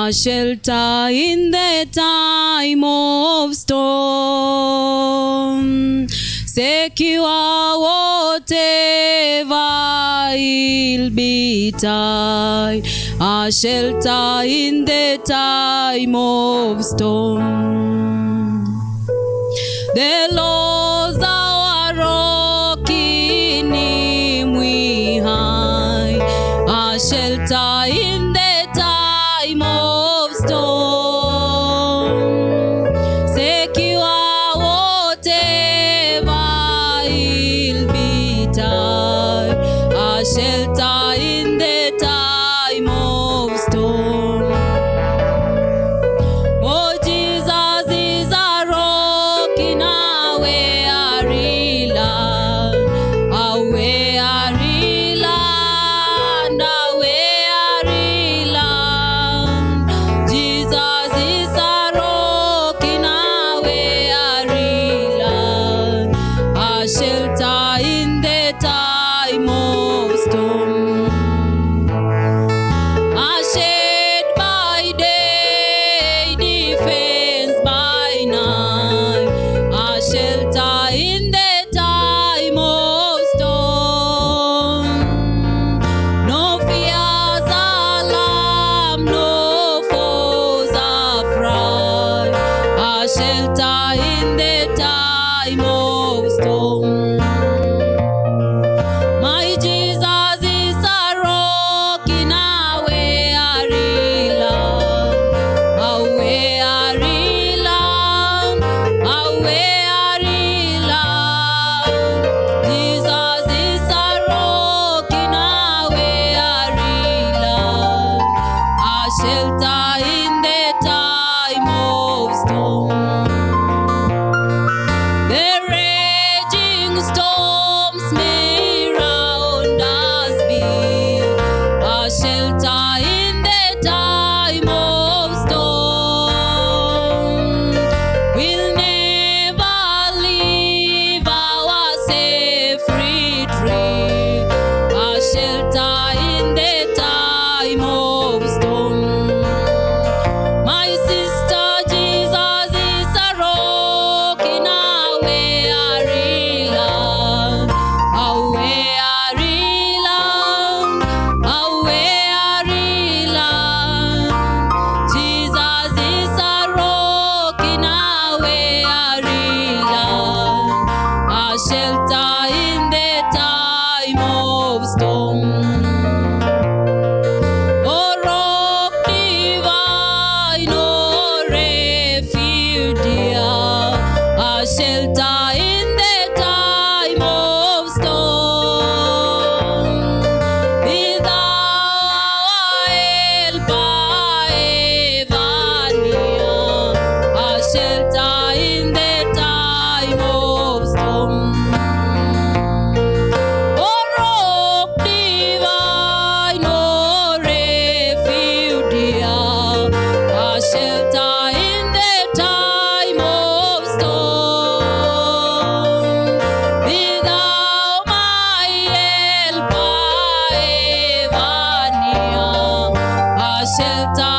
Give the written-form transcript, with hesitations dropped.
a shelter in the time of storm, secure whatever will betide, a shelter in the time of storm. The Lord's our rock, in Him we hide, a shelter in the time of storm, secure whatever will betide, a shelter in the time of storm. Oh, Jesus is a rock in a weary land, a weary land, a weary land. Jesus is a rock in a weary land, a shelter in the time of storm. A shade by day, defense by night, a shelter in the time of storm. No fears alarm, no foes affright, a shelter in the time of storm. My Jesus is a rock in a weary land, a weary land, a weary land. Jesus is a rock in a weary land, a shelter in the time of storm. The raging storms may round us be, a shelter in the time of storm. We'll never leave our safe retreat, a shelter in the time of storm. My sister, Jesus is a rock in a weary land, a weary land, a weary land. Jesus is a rock in a weary land, a shelter in the time of storm. Oh, rock divine, oh, refuge dear, a shelter in the time of storm. Be thou our helper ever near, a shelter in the time of storm. Oh, rock divine, oh, refuge dear, a shelter in the time of storm. Be thou my helper ever near, a shelter